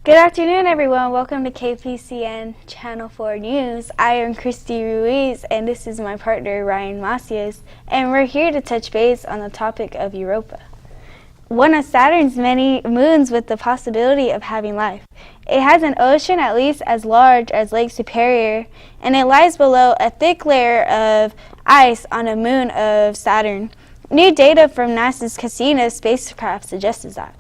Good afternoon, everyone. Welcome to KPCN Channel 4 News. I am Christy Ruiz, and this is my partner, Ryan Macias, and we're here to touch base on the topic of Europa, one of Saturn's many moons with the possibility of having life. It has an ocean at least as large as Lake Superior, and it lies below a thick layer of ice on a moon of Saturn. New data from NASA's Cassini spacecraft suggests that.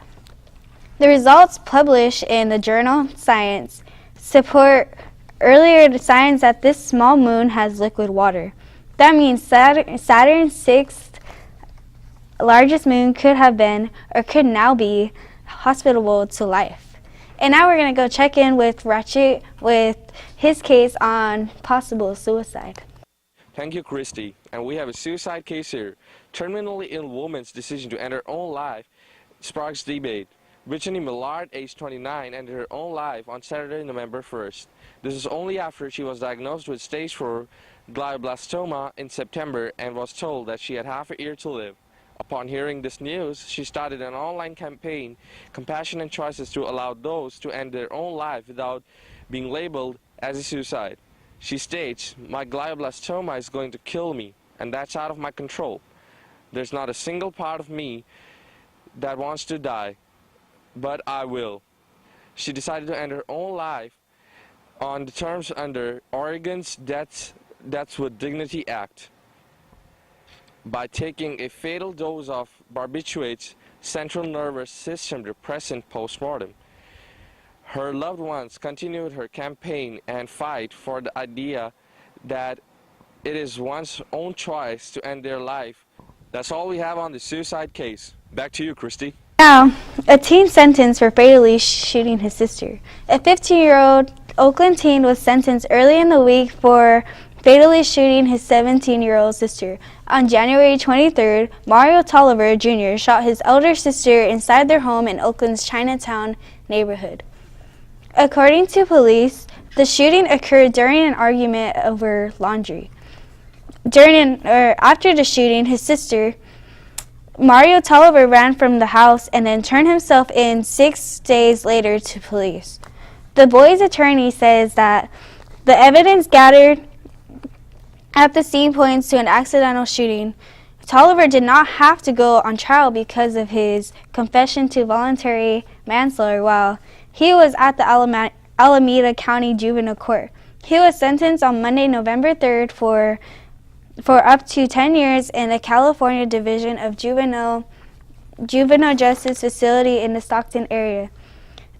The results published in the journal Science support earlier signs that this small moon has liquid water. That means Saturn's sixth largest moon could have been, or could now be, hospitable to life. And now we're going to go check in with Ratchet with his case on possible suicide. Thank you, Christy. And we have a suicide case here. Terminally ill woman's decision to end her own life sparks debate. Brittany Millard, age 29, ended her own life on Saturday, November 1st. This is only after she was diagnosed with stage 4 glioblastoma in September and was told that she had half a year to live. Upon hearing this news, she started an online campaign, Compassionate Choices, to allow those to end their own life without being labeled as a suicide. She states, "My glioblastoma is going to kill me, and that's out of my control. There's not a single part of me that wants to die, but I will." She decided to end her own life on the terms under Oregon's Deaths with Dignity Act by taking a fatal dose of barbiturates, central nervous system depressant postmortem. Her loved ones continued her campaign and fight for the idea that it is one's own choice to end their life. That's all we have on the suicide case. Back to you, Christy. Now, a teen sentenced for fatally shooting his sister. A 15-year-old Oakland teen was sentenced early in the week for fatally shooting his 17-year-old sister. On January 23rd, Mario Tolliver Jr. shot his elder sister inside their home in Oakland's Chinatown neighborhood. According to police, the shooting occurred during an argument over laundry. After the shooting, his sister, Mario Tolliver, ran from the house and then turned himself in 6 days later to police. The boy's attorney says that the evidence gathered at the scene points to an accidental shooting. Tolliver did not have to go on trial because of his confession to voluntary manslaughter while he was at the Alameda County Juvenile Court. He was sentenced on Monday, November 3rd for up to 10 years in the California Division of Juvenile Justice Facility in the Stockton area.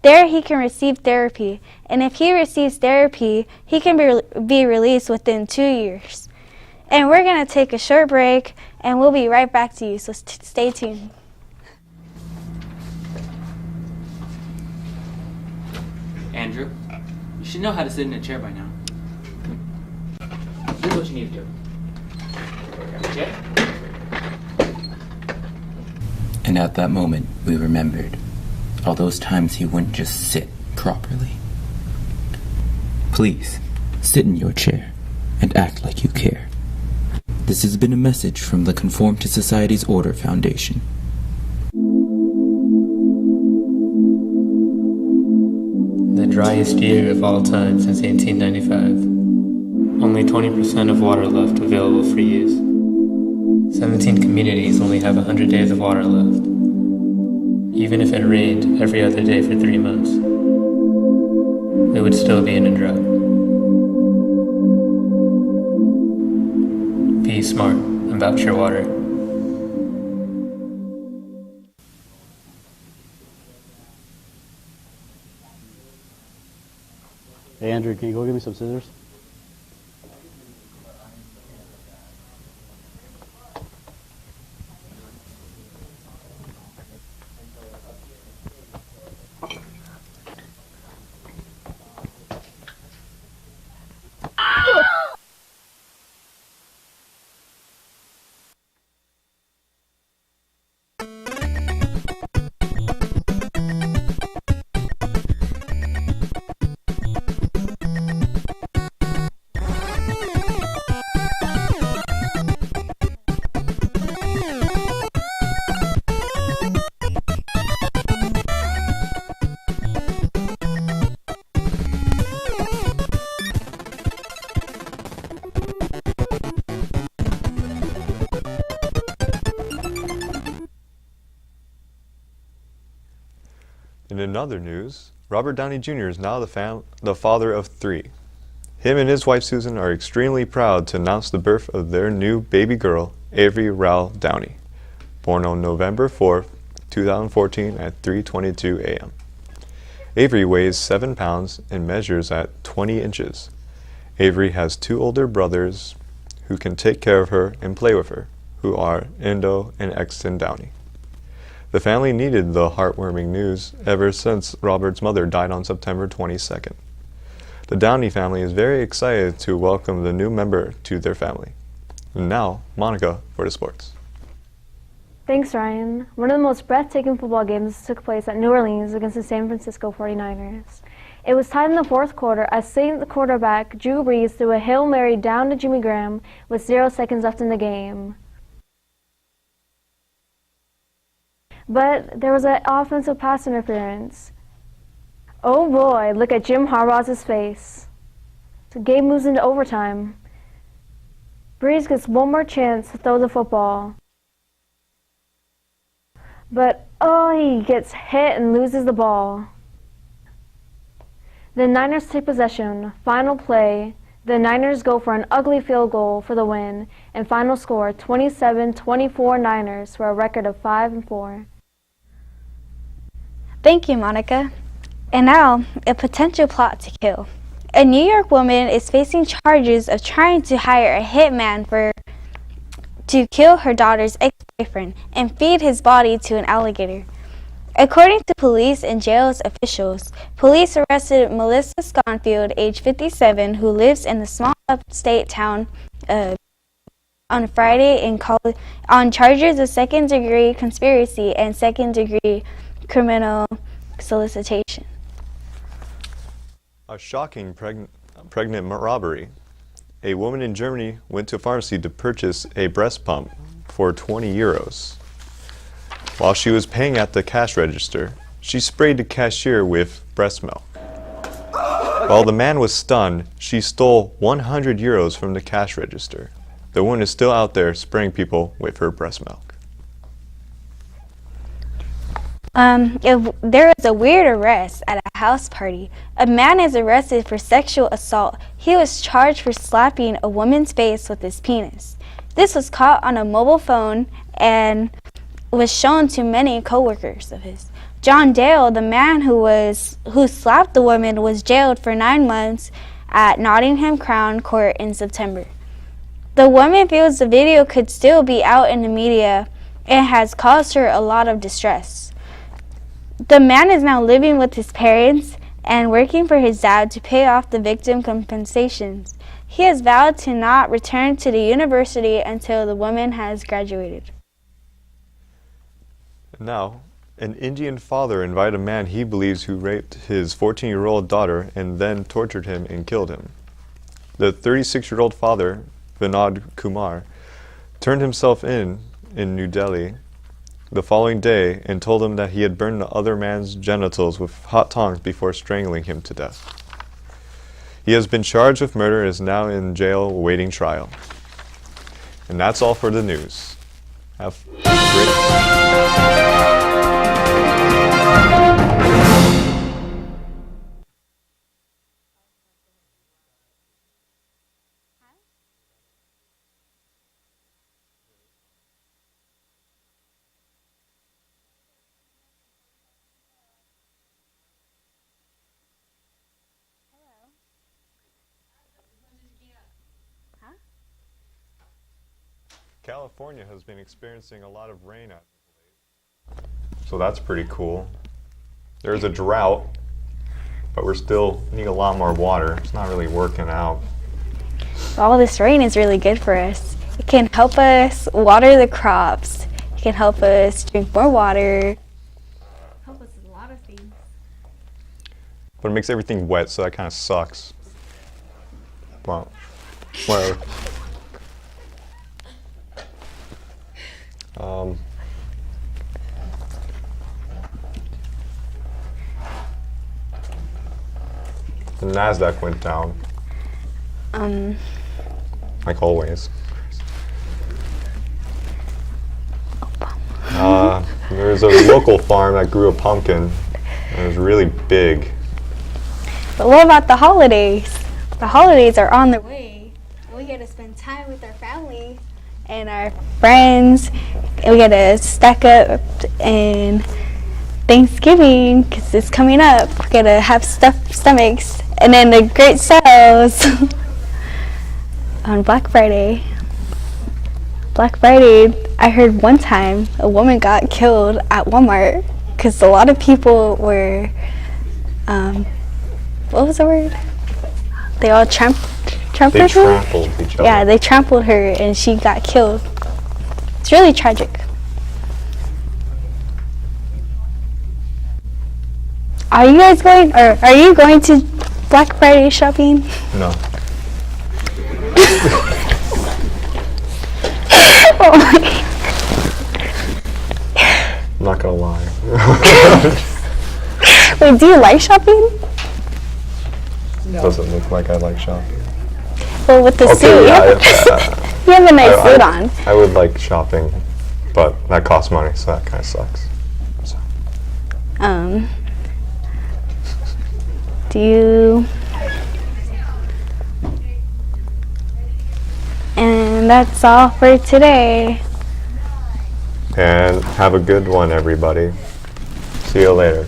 There he can receive therapy, and if he receives therapy, he can be released within 2 years. And we're going to take a short break, and we'll be right back to you, so stay tuned. Andrew, you should know how to sit in a chair by now. This is what you need to do. Okay? And at that moment, we remembered all those times he wouldn't just sit properly. Please, sit in your chair and act like you care. This has been a message from the Conform to Society's Order Foundation. The driest year of all time since 1895. Only 20% of water left available for use. 17 communities only have 100 days of water left. Even if it rained every other day for 3 months, we would still be in a drought. Be smart about your water. Hey Andrew, can you go get me some scissors? In another news, Robert Downey Jr. is now the father of 3. Him and his wife Susan are extremely proud to announce the birth of their new baby girl, Avery Rowell Downey, born on November 4th, 2014 at 3:22 a.m. Avery weighs 7 pounds and measures at 20 inches. Avery has 2 older brothers who can take care of her and play with her, who are Endo and Exton Downey. The family needed the heartwarming news ever since Robert's mother died on September 22nd. The Downey family is very excited to welcome the new member to their family. And now, Monica for the sports. Thanks, Ryan. One of the most breathtaking football games took place at New Orleans against the San Francisco 49ers. It was tied in the fourth quarter as Saints quarterback Drew Brees threw a Hail Mary down to Jimmy Graham with 0 seconds left in the game. But there was an offensive pass interference. Oh boy, look at Jim Harbaugh's face. The game moves into overtime. Brees gets one more chance to throw the football. But, oh, he gets hit and loses the ball. The Niners take possession. Final play. The Niners go for an ugly field goal for the win. And final score, 27-24 Niners for a record of 5-4. Thank you, Monica. And now, a potential plot to kill. A New York woman is facing charges of trying to hire a hitman to kill her daughter's ex-boyfriend and feed his body to an alligator. According to police and jail's officials, police arrested Melissa Sconfield, age 57, who lives in the small upstate town on Friday on charges of second-degree conspiracy and second-degree criminal solicitation. A shocking pregnant robbery. A woman in Germany went to a pharmacy to purchase a breast pump for 20 euros. While she was paying at the cash register, she sprayed the cashier with breast milk. While the man was stunned, she stole 100 euros from the cash register. The woman is still out there spraying people with her breast milk. There was a weird arrest at a house party. A man is arrested for sexual assault. He was charged for slapping a woman's face with his penis. This was caught on a mobile phone and was shown to many co-workers of his. John Dale, the man who slapped the woman, was jailed for 9 months at Nottingham Crown Court in September. The woman feels the video could still be out in the media and has caused her a lot of distress. The man is now living with his parents and working for his dad to pay off the victim compensations. He has vowed to not return to the university until the woman has graduated. Now, an Indian father invited a man he believes who raped his 14-year-old daughter and then tortured him and killed him. The 36-year-old father, Vinod Kumar, turned himself in New Delhi the following day and told him that he had burned the other man's genitals with hot tongs before strangling him to death. He has been charged with murder and is now in jail awaiting trial. And that's all for the news. Have a great California has been experiencing a lot of rain, so that's pretty cool. There's a drought, but we're still needing a lot more water. It's not really working out. All this rain is really good for us. It can help us water the crops. It can help us drink more water. Help us with a lot of things. But it makes everything wet, so that kind of sucks. Well, whatever. The NASDAQ went down. Like always. There's a local farm that grew a pumpkin, It was really big. But what about the holidays? The holidays are on their way. We get to spend time with our family and our friends. And we get to stack up and Thanksgiving, because it's coming up. We get to have stuffed stomachs. And then the great sales on Black Friday. Black Friday, I heard one time a woman got killed at Walmart because a lot of people were, what was the word? They all trampled They her? trampled each other. Yeah, they trampled her and she got killed. It's really tragic. Are you guys going, or are you going to Black Friday shopping? No. Oh my. I'm not gonna lie. Wait, do you like shopping? Doesn't look like I like shopping. Well, with the Okay, suit, yeah, you have a nice suit on. I would like shopping, but that costs money, so that kind of sucks. So. Do you? And that's all for today. And have a good one, everybody. See you later.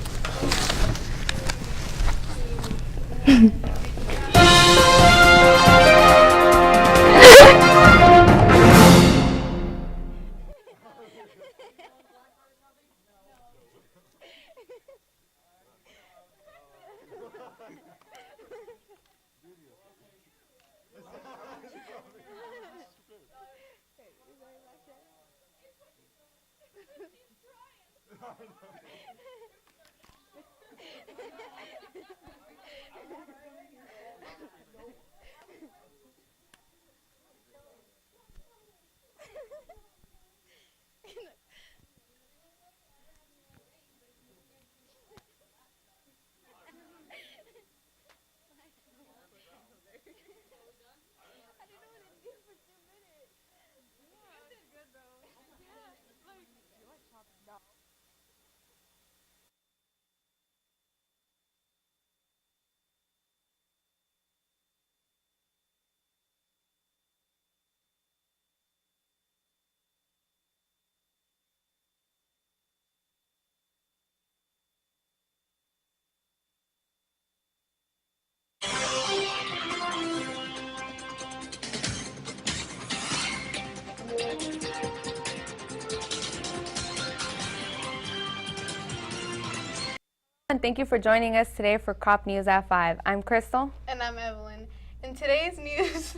And thank you for joining us today for Crop News at 5. I'm Crystal. And I'm Evelyn. In today's news,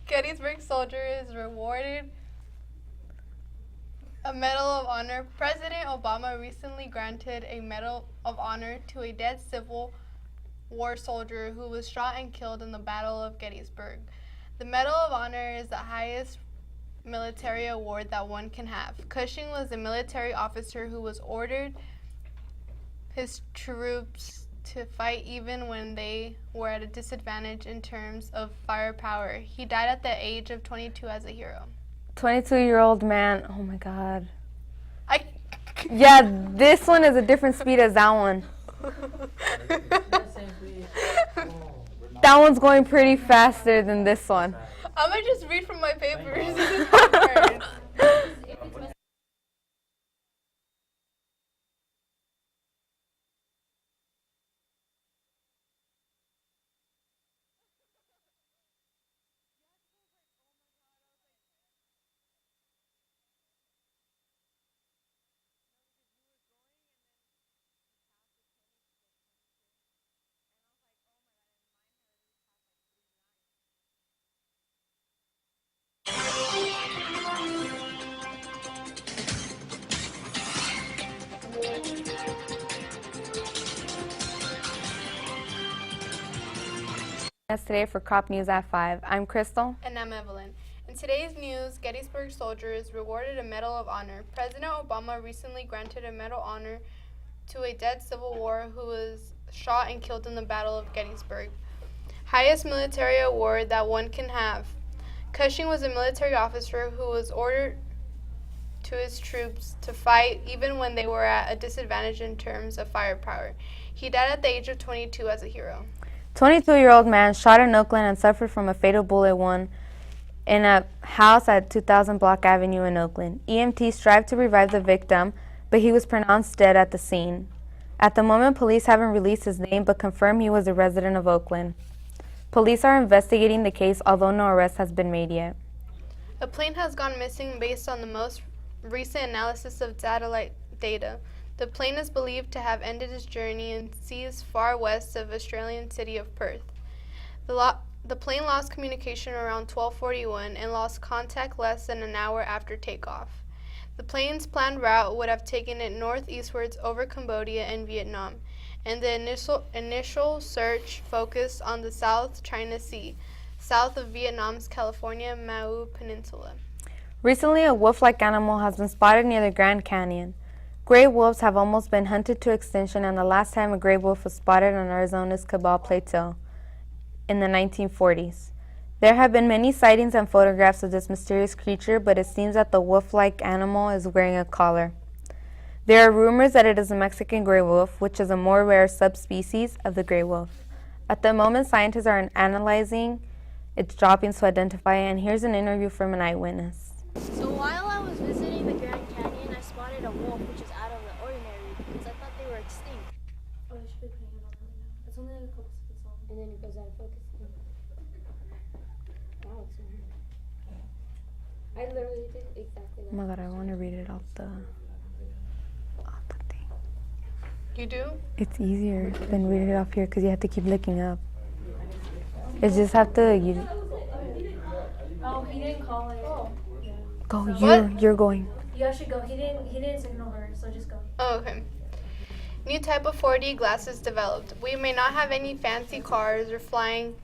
Gettysburg soldier is rewarded a Medal of Honor. President Obama recently granted a Medal of Honor to a dead Civil War soldier who was shot and killed in the Battle of Gettysburg. The Medal of Honor is the highest military award that one can have. Cushing was a military officer who was ordered his troops to fight even when they were at a disadvantage in terms of firepower. He died at the age of 22 as a hero. 22-year-old man. Oh my God. Yeah, this one is a different speed as that one. That one's going pretty faster than this one. I'm gonna just read from my papers. This is hard. Us today for Crop News at 5. I'm Crystal. And I'm Evelyn. In today's news, Gettysburg soldier is rewarded a Medal of Honor. President Obama recently granted a Medal of Honor to a dead Civil War who was shot and killed in the Battle of Gettysburg. Highest military award that one can have. Cushing was a military officer who was ordered to his troops to fight even when they were at a disadvantage in terms of firepower. He died at the age of 22 as a hero. 22-year-old man shot in Oakland and suffered from a fatal bullet wound in a house at 2000 Block Avenue in Oakland. EMTs tried to revive the victim, but he was pronounced dead at the scene. At the moment, police haven't released his name but confirmed he was a resident of Oakland. Police are investigating the case, although no arrest has been made yet. A plane has gone missing based on the most recent analysis of satellite data. The plane is believed to have ended its journey in seas far west of Australian city of Perth. The plane lost communication around 12:41 and lost contact less than an hour after takeoff. The plane's planned route would have taken it northeastwards over Cambodia and Vietnam, and the initial search focused on the South China Sea, south of Vietnam's California Mau Peninsula. Recently, a wolf-like animal has been spotted near the Grand Canyon. Gray wolves have almost been hunted to extinction, and the last time a gray wolf was spotted on Arizona's Cabal Plateau in the 1940s. There have been many sightings and photographs of this mysterious creature, but it seems that the wolf-like animal is wearing a collar. There are rumors that it is a Mexican gray wolf, which is a more rare subspecies of the gray wolf. At the moment, scientists are analyzing its droppings to identify it, and here's an interview from an eyewitness. So while I was visiting the Grand Canyon, I spotted a wolf, which is out of the ordinary because I thought they were extinct. Oh, I should be putting it on right now. It's only like a couple seconds long. And then it goes out of focus. Wow, it's so hard. I literally did exactly that. Oh my god, I want to read it off the thing. You do? It's easier than reading it off here because you have to keep looking up. It's just have to, Oh, he didn't call it. Oh. go, What? you're going. You guys should go. He didn't signal her, so just go. Oh, okay. New type of 4D glasses developed. We may not have any fancy cars or flying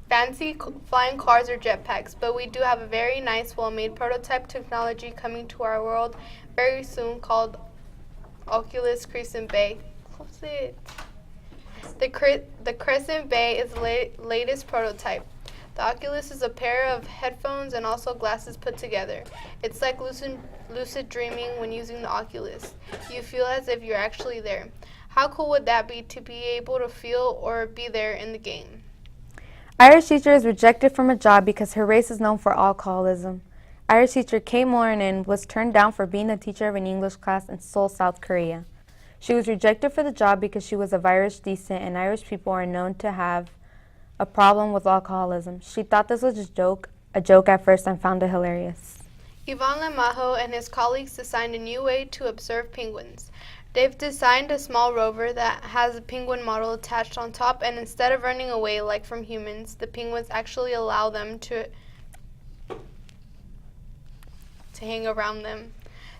cars or jetpacks, but we do have a very nice, well-made prototype technology coming to our world very soon called Oculus Crescent Bay. Close it. The Crescent Bay is the latest prototype. The Oculus is a pair of headphones and also glasses put together. It's like lucid dreaming when using the Oculus. You feel as if you're actually there. How cool would that be to be able to feel or be there in the game? Irish teacher is rejected from a job because her race is known for alcoholism. Irish teacher Kate Moranin was turned down for being a teacher of an English class in Seoul, South Korea. She was rejected for the job because she was of Irish descent, and Irish people are known to have a problem with alcoholism. She thought this was a joke at first, and found it hilarious. Ivan Lemajo and his colleagues designed a new way to observe penguins. They've designed a small rover that has a penguin model attached on top, and instead of running away like from humans, the penguins actually allow them to hang around them.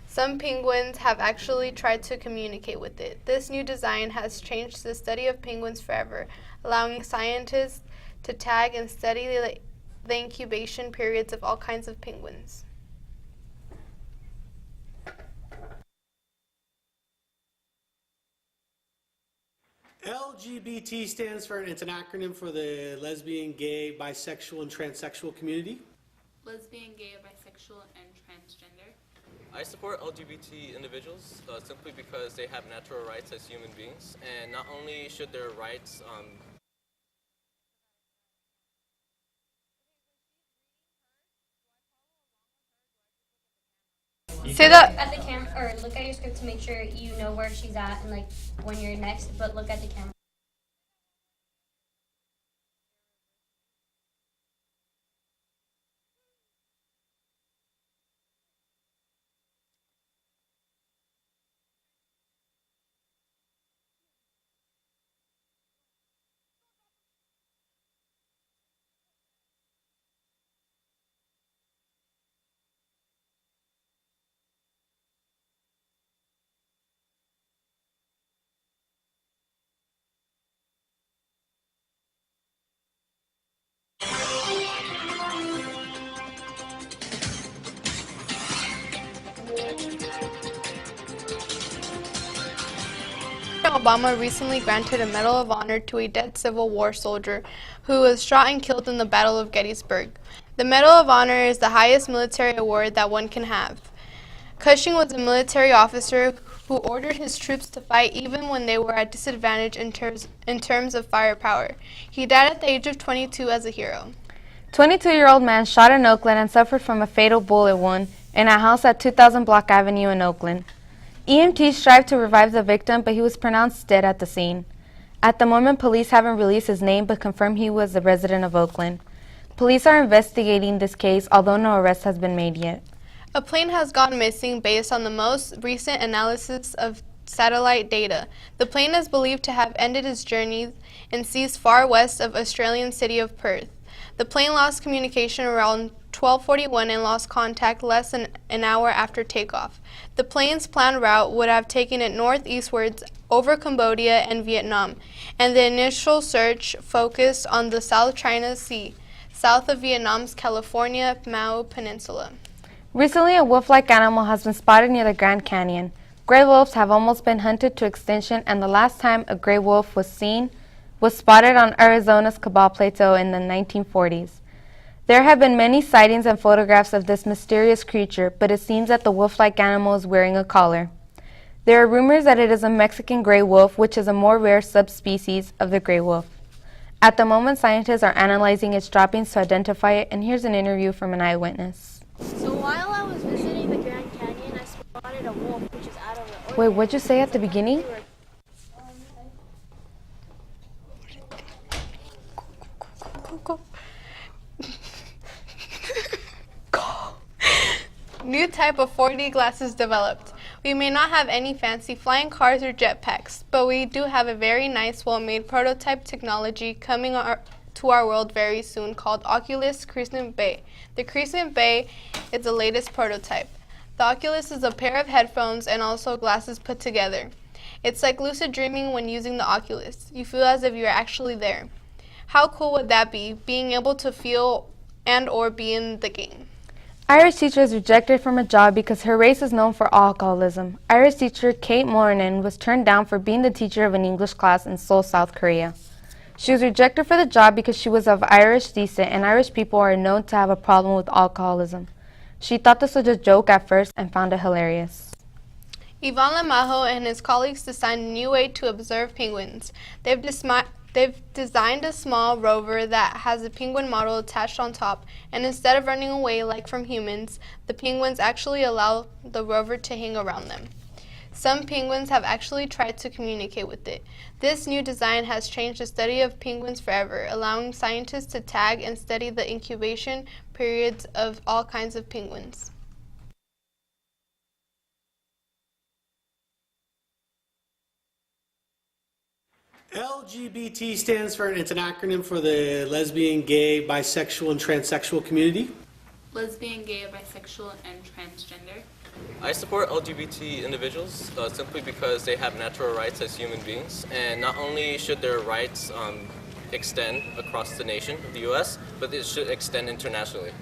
Some penguins have actually tried to communicate with it. This new design has changed the study of penguins forever, allowing scientists to tag and study the incubation periods of all kinds of penguins. LGBT stands for, it's an acronym for the lesbian, gay, bisexual, and transsexual community. Lesbian, gay, bisexual, and transgender. I support LGBT individuals simply because they have natural rights as human beings, and not only should their rights Say that at the camera, or look at your script to make sure you know where she's at and like when you're next, but look at the camera. Obama recently granted a Medal of Honor to a dead Civil War soldier who was shot and killed in the Battle of Gettysburg. The Medal of Honor is the highest military award that one can have. Cushing was a military officer who ordered his troops to fight even when they were at disadvantage in terms of firepower. He died at the age of 22 as a hero. 22-year-old man shot in Oakland and suffered from a fatal bullet wound in a house at 2000 Block Avenue in Oakland. EMTs strived to revive the victim, but he was pronounced dead at the scene. At the moment, police haven't released his name but confirmed he was a resident of Oakland. Police are investigating this case, although no arrest has been made yet. A plane has gone missing based on the most recent analysis of satellite data. The plane is believed to have ended its journey in seas far west of Australian city of Perth. The plane lost communication around 12:41 and lost contact less than an hour after takeoff. The plane's planned route would have taken it northeastwards over Cambodia and Vietnam, and the initial search focused on the South China Sea, south of Vietnam's California Mao Peninsula. Recently, a wolf-like animal has been spotted near the Grand Canyon. Gray wolves have almost been hunted to extinction, and the last time a gray wolf was spotted on Arizona's Cabal Plateau in the 1940s. There have been many sightings and photographs of this mysterious creature, but it seems that the wolf-like animal is wearing a collar. There are rumors that it is a Mexican gray wolf, which is a more rare subspecies of the gray wolf. At the moment, scientists are analyzing its droppings to identify it, and here's an interview from an eyewitness. So while I was visiting the Grand Canyon, I spotted a wolf, which is out of the ordinary. Wait, what'd you say at the beginning? New type of 4D glasses developed. We may not have any fancy flying cars or jetpacks, but we do have a very nice, well-made prototype technology coming to our world very soon called Oculus Crescent Bay. The Crescent Bay is the latest prototype. The Oculus is a pair of headphones and also glasses put together. It's like lucid dreaming when using the Oculus. You feel as if you're actually there. How cool would that be, being able to feel and or be in the game? Irish teacher is rejected from a job because her race is known for alcoholism. Irish teacher Kate Moranen was turned down for being the teacher of an English class in Seoul, South Korea. She was rejected for the job because she was of Irish descent, and Irish people are known to have a problem with alcoholism. She thought this was a joke at first and found it hilarious. Ivan Lamajo and his colleagues designed a new way to observe penguins. They've designed a small rover that has a penguin model attached on top, and instead of running away like from humans, the penguins actually allow the rover to hang around them. Some penguins have actually tried to communicate with it. This new design has changed the study of penguins forever, allowing scientists to tag and study the incubation periods of all kinds of penguins. LGBT stands for, it's an acronym for the lesbian, gay, bisexual, and transsexual community. Lesbian, gay, bisexual, and transgender. I support LGBT individuals simply because they have natural rights as human beings, and not only should their rights extend across the nation of the U.S., but it should extend internationally.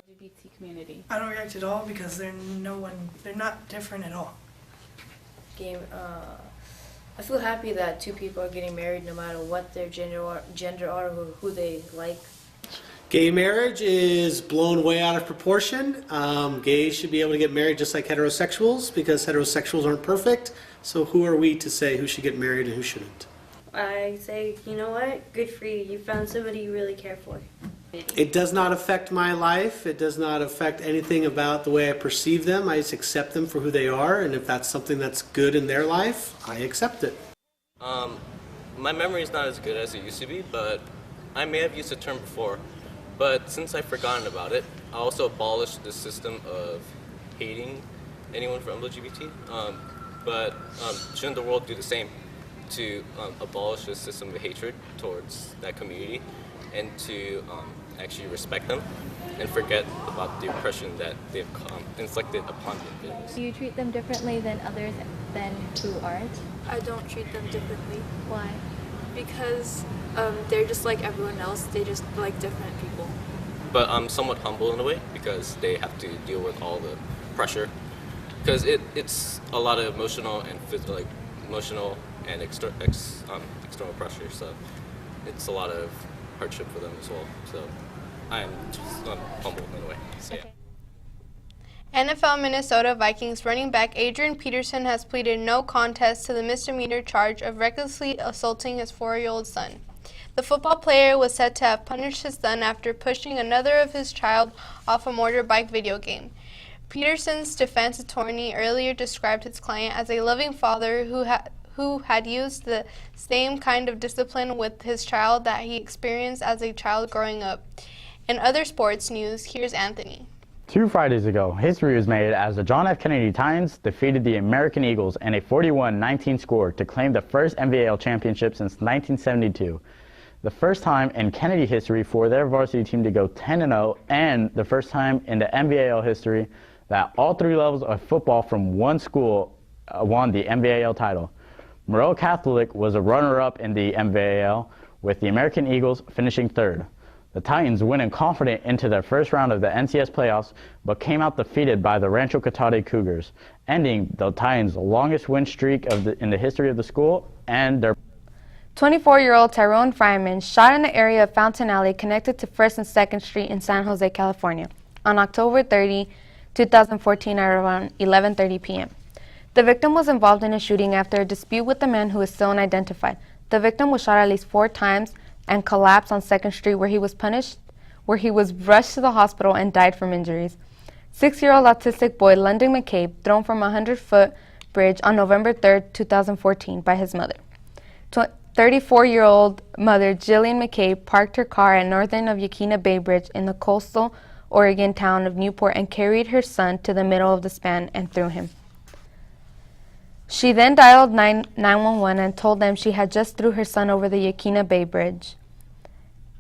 LGBT community. I don't react at all because they're not different at all. I feel happy that two people are getting married no matter what their gender are or who they like. Gay marriage is blown way out of proportion. Gays should be able to get married just like heterosexuals because heterosexuals aren't perfect. So who are we to say who should get married and who shouldn't? I say, you know what? Good for you. You found somebody you really care for. It does not affect my life. It does not affect anything about the way I perceive them. I just accept them for who they are, and if that's something that's good in their life, I accept it. My memory is not as good as it used to be, but I may have used the term before. But since I've forgotten about it, I also abolished the system of hating anyone from LGBT. But shouldn't the world do the same to abolish the system of hatred towards that community and to actually respect them and forget about the oppression that they've inflicted upon the individuals? Do you treat them differently than others than who aren't? I don't treat them differently. Why? Because they're just like everyone else. They just like different people. But I'm somewhat humble in a way because they have to deal with all the pressure. Because it's a lot of emotional and external pressure. So it's a lot of hardship for them as well. So I'm humbled in a way. So, yeah. NFL Minnesota Vikings running back Adrian Peterson has pleaded no contest to the misdemeanor charge of recklessly assaulting his 4-year-old son. The football player was said to have punished his son after pushing another of his child off a motorbike video game. Peterson's defense attorney earlier described his client as a loving father who had used the same kind of discipline with his child that he experienced as a child growing up. In other sports news, here's Anthony. 2 Fridays ago, history was made as the John F. Kennedy Titans defeated the American Eagles in a 41-19 score to claim the first MVROP championship since 1972. The first time in Kennedy history for their varsity team to go 10-0, and the first time in the MVROP history that all 3 levels of football from one school won the MVROP title. Moreau Catholic was a runner-up in the MVROP, with the American Eagles finishing 3rd. The Titans went in confident into their first round of the NCS playoffs, but came out defeated by the Rancho Cotati Cougars, ending the Titans' longest win streak in the history of the school and their 24-year-old Tyrone Fryman shot in the area of Fountain Alley connected to 1st and 2nd Street in San Jose, California, on October 30, 2014 at around 11:30 p.m. The victim was involved in a shooting after a dispute with a man who is still unidentified. The victim was shot at least 4 times and collapsed on 2nd Street where he was rushed to the hospital and died from injuries. 6-year-old autistic boy London McCabe thrown from a 100-foot bridge on November 3, 2014 by his mother. 34-year-old mother Jillian McCabe parked her car at northern of Yaquina Bay Bridge in the coastal Oregon town of Newport and carried her son to the middle of the span and threw him. She then dialed 911 and told them she had just threw her son over the Yaquina Bay Bridge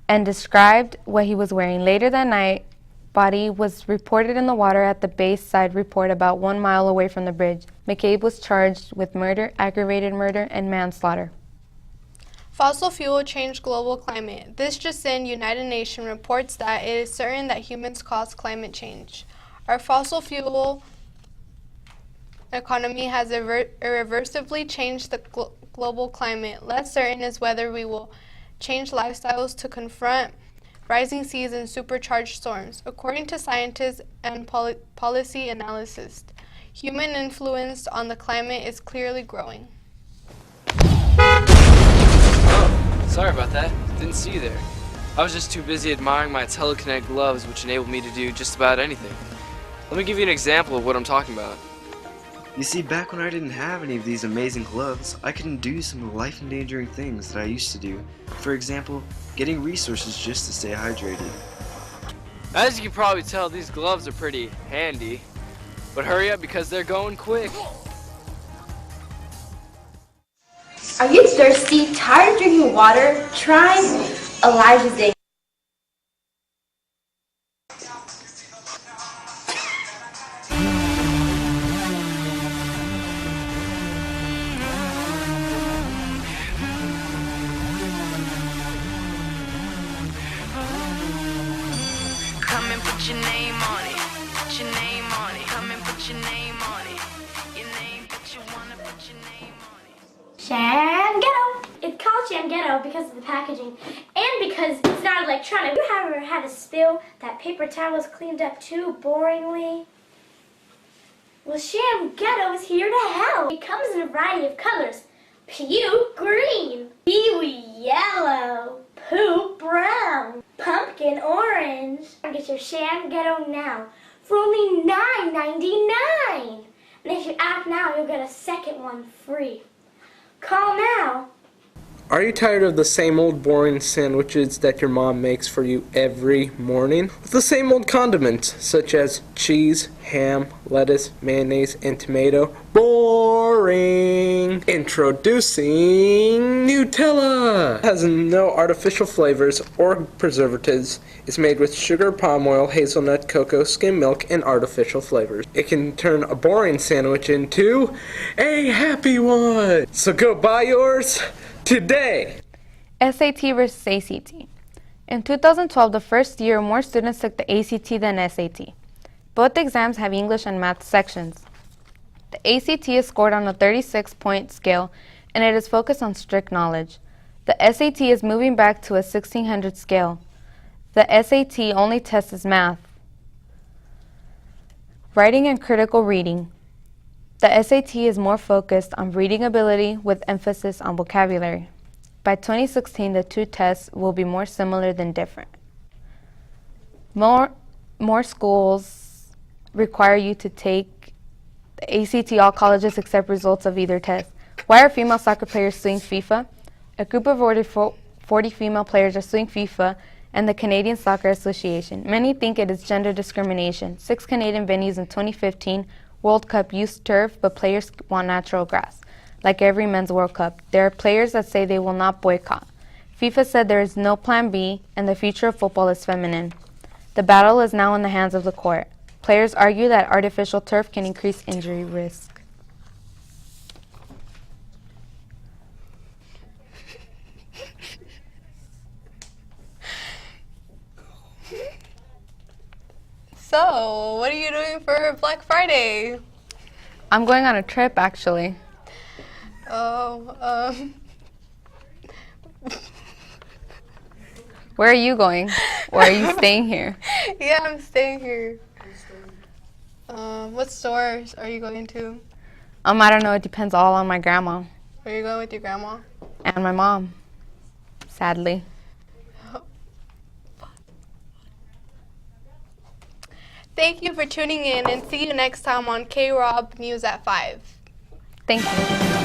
and described what he was wearing. Later that night, body was reported in the water at the Bayside Report about 1 mile away from the bridge. McCabe was charged with murder, aggravated murder, and manslaughter. Fossil fuel change global climate. This just in, United Nations reports that it is certain that humans cause climate change. Our fossil fuel economy has irreversibly changed the global climate. Less certain is whether we will change lifestyles to confront rising seas and supercharged storms. According to scientists and policy analysts, human influence on the climate is clearly growing. Oh, sorry about that. Didn't see you there. I was just too busy admiring my telekinetic gloves, which enabled me to do just about anything. Let me give you an example of what I'm talking about. You see, back when I didn't have any of these amazing gloves, I couldn't do some of the life-endangering things that I used to do. For example, getting resources just to stay hydrated. As you can probably tell, these gloves are pretty handy. But hurry up because they're going quick. Are you thirsty? Tired of drinking water? Try Elijah's Day. Come and put your name on it. Put your name on it. Come and put your name on it. Your name, but you wanna put your name on it. Sham Ghetto. It's called Sham Ghetto because of the packaging and because it's not electronic. You ever had a spill that paper towel was cleaned up too boringly? Well, Sham Ghetto is here to help. It comes in a variety of colors. Puke green, kiwi yellow, poop brown, pumpkin orange. Get your Sham Ghetto now for only $9.99. And if you act now, you'll get a second one free. Call now. Are you tired of the same old boring sandwiches that your mom makes for you every morning? With the same old condiments, such as cheese, ham, lettuce, mayonnaise, and tomato. Boring! Introducing Nutella! It has no artificial flavors or preservatives. It's made with sugar, palm oil, hazelnut, cocoa, skim milk, and artificial flavors. It can turn a boring sandwich into a happy one! So go buy yours today! SAT versus ACT. In 2012, the first year, more students took the ACT than SAT. Both exams have English and math sections. The ACT is scored on a 36-point scale, and it is focused on strict knowledge. The SAT is moving back to a 1600 scale. The SAT only tests math. Writing and critical reading. The SAT is more focused on reading ability with emphasis on vocabulary. By 2016, the two tests will be more similar than different. More schools require you to take the ACT. All colleges accept results of either test. Why are female soccer players suing FIFA? A group of 40 female players are suing FIFA and the Canadian Soccer Association. Many think it is gender discrimination. 6 Canadian venues in 2015 World Cup used turf, but players want natural grass. Like every men's World Cup, there are players that say they will not boycott. FIFA said there is no plan B and the future of football is feminine. The battle is now in the hands of the court. Players argue that artificial turf can increase injury risk. So, what are you doing for Black Friday? I'm going on a trip, actually. Oh, Where are you going? Or are you staying here? Yeah, I'm staying here. What stores are you going to? I don't know. It depends all on my grandma. Are you going with your grandma? And my mom, sadly. Thank you for tuning in and see you next time on MVROP News at 5. Thank you.